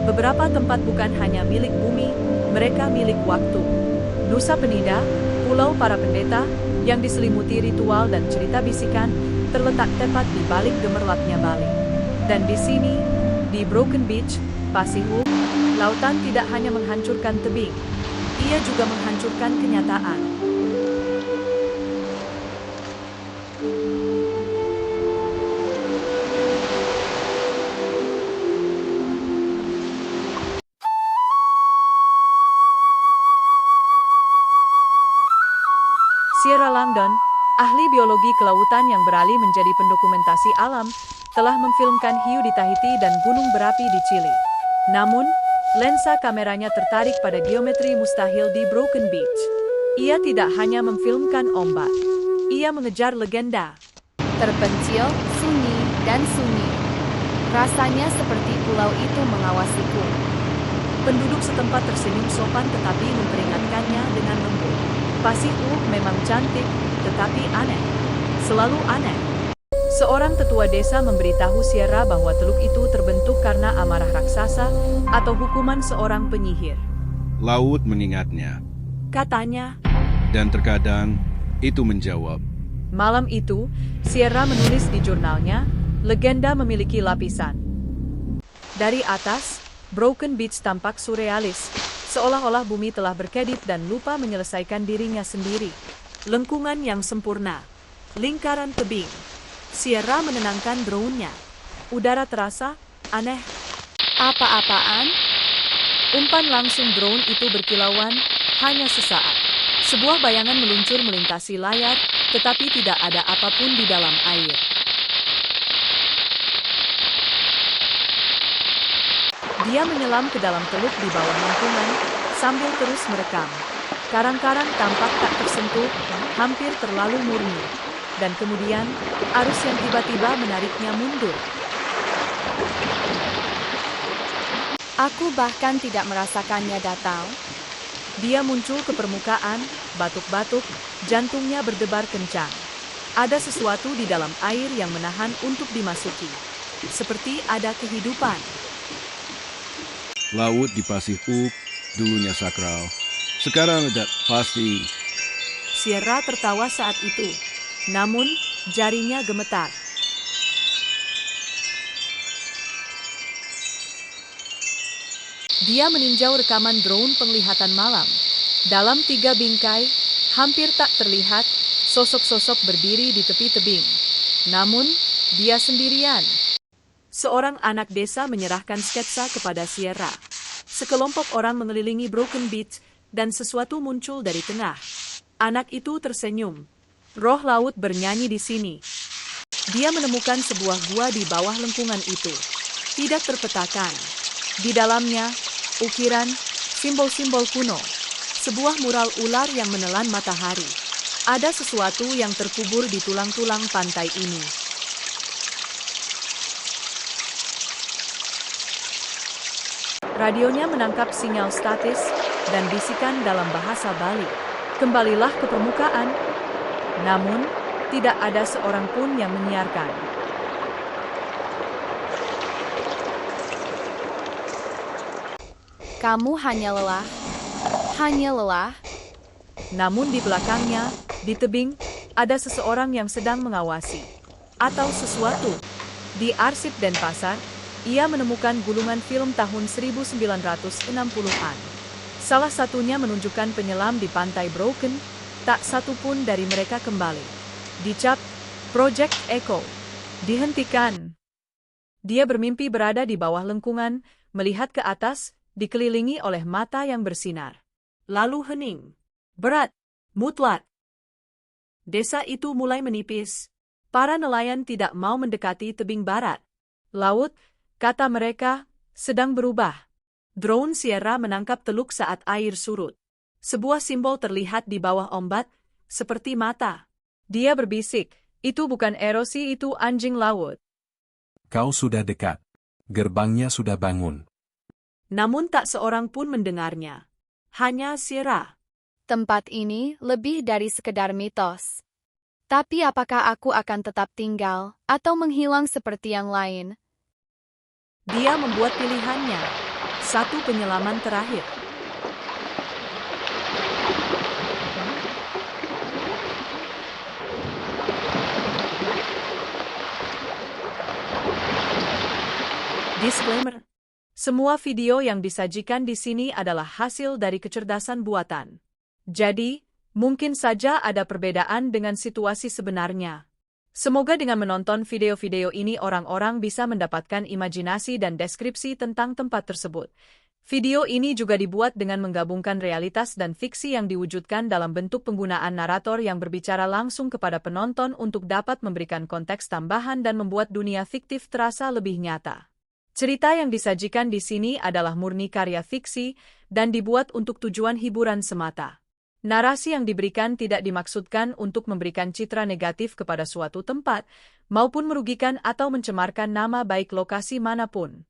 Beberapa tempat bukan hanya milik bumi, mereka milik waktu. Nusa Penida, Pulau Para Pendeta, yang diselimuti ritual dan cerita bisikan, terletak tepat di balik gemerlapnya Bali. Dan di sini, di Broken Beach, Pasihu, lautan tidak hanya menghancurkan tebing, ia juga menghancurkan kenyataan. Sierra Langdon, ahli biologi kelautan yang beralih menjadi pendokumentasi alam, telah memfilmkan hiu di Tahiti dan gunung berapi di Chili. Namun, lensa kameranya tertarik pada geometri mustahil di Broken Beach. Ia tidak hanya memfilmkan ombak, ia mengejar legenda. Terpencil, sunyi, dan sunyi. Rasanya seperti pulau itu mengawasiku. Penduduk setempat tersenyum sopan tetapi memperingatkannya dengan lembut. Pasihu memang cantik, tetapi aneh. Selalu aneh. Seorang tetua desa memberitahu Sierra bahwa teluk itu terbentuk karena amarah raksasa atau hukuman seorang penyihir. Laut mengingatnya. Katanya. Dan terkadang itu menjawab. Malam itu, Sierra menulis di jurnalnya, legenda memiliki lapisan. Dari atas, Broken Beach tampak surrealis, seolah-olah bumi telah berkedip dan lupa menyelesaikan dirinya sendiri. Lengkungan yang sempurna. Lingkaran tebing. Sierra menenangkan drone-nya. Udara terasa aneh. Apa-apaan? Umpan langsung drone itu berkilauan, hanya sesaat. Sebuah bayangan meluncur melintasi layar, tetapi tidak ada apapun di dalam air. Dia menyelam ke dalam teluk di bawah lengkungan, sambil terus merekam. Karang-karang tampak tak tersentuh, hampir terlalu murni. Dan kemudian, arus yang tiba-tiba menariknya mundur. Aku bahkan tidak merasakannya datang. Dia muncul ke permukaan, batuk-batuk, jantungnya berdebar kencang. Ada sesuatu di dalam air yang menahan untuk dimasuki. Seperti ada kehidupan. Laut di Pasihu dulunya sakral. Sekarang tidak pasti. Sierra tertawa saat itu. Namun, jarinya gemetar. Dia meninjau rekaman drone penglihatan malam. Dalam 3 bingkai, hampir tak terlihat, sosok-sosok berdiri di tepi tebing. Namun, dia sendirian. Seorang anak desa menyerahkan sketsa kepada Sierra. Sekelompok orang mengelilingi Broken Beach, dan sesuatu muncul dari tengah. Anak itu tersenyum. Roh laut bernyanyi di sini. Dia menemukan sebuah gua di bawah lengkungan itu. Tidak terpetakan. Di dalamnya, ukiran, simbol-simbol kuno. Sebuah mural ular yang menelan matahari. Ada sesuatu yang terkubur di tulang-tulang pantai ini. Radionya menangkap sinyal statis dan bisikan dalam bahasa Bali. Kembalilah ke permukaan. Namun, tidak ada seorang pun yang menyiarkan. Kamu hanya lelah. Hanya lelah. Namun di belakangnya, di tebing, ada seseorang yang sedang mengawasi. Atau sesuatu. Di arsip Denpasar, ia menemukan gulungan film tahun 1960-an. Salah satunya menunjukkan penyelam di pantai Broken. Tak satu pun dari mereka kembali. Dicap, Project Echo. Dihentikan. Dia bermimpi berada di bawah lengkungan, melihat ke atas, dikelilingi oleh mata yang bersinar. Lalu hening. Berat. Mutlak. Desa itu mulai menipis. Para nelayan tidak mau mendekati tebing barat. Laut, kata mereka, sedang berubah. Drone Sierra menangkap teluk saat air surut. Sebuah simbol terlihat di bawah ombak, seperti mata. Dia berbisik, itu bukan erosi, itu anjing laut. Kau sudah dekat. Gerbangnya sudah bangun. Namun tak seorang pun mendengarnya. Hanya Sierra. Tempat ini lebih dari sekedar mitos. Tapi apakah aku akan tetap tinggal, atau menghilang seperti yang lain? Dia membuat pilihannya. Satu penyelaman terakhir. Disclaimer. Semua video yang disajikan di sini adalah hasil dari kecerdasan buatan. Jadi, mungkin saja ada perbedaan dengan situasi sebenarnya. Semoga dengan menonton video-video ini orang-orang bisa mendapatkan imajinasi dan deskripsi tentang tempat tersebut. Video ini juga dibuat dengan menggabungkan realitas dan fiksi yang diwujudkan dalam bentuk penggunaan narator yang berbicara langsung kepada penonton untuk dapat memberikan konteks tambahan dan membuat dunia fiktif terasa lebih nyata. Cerita yang disajikan di sini adalah murni karya fiksi dan dibuat untuk tujuan hiburan semata. Narasi yang diberikan tidak dimaksudkan untuk memberikan citra negatif kepada suatu tempat, maupun merugikan atau mencemarkan nama baik lokasi manapun.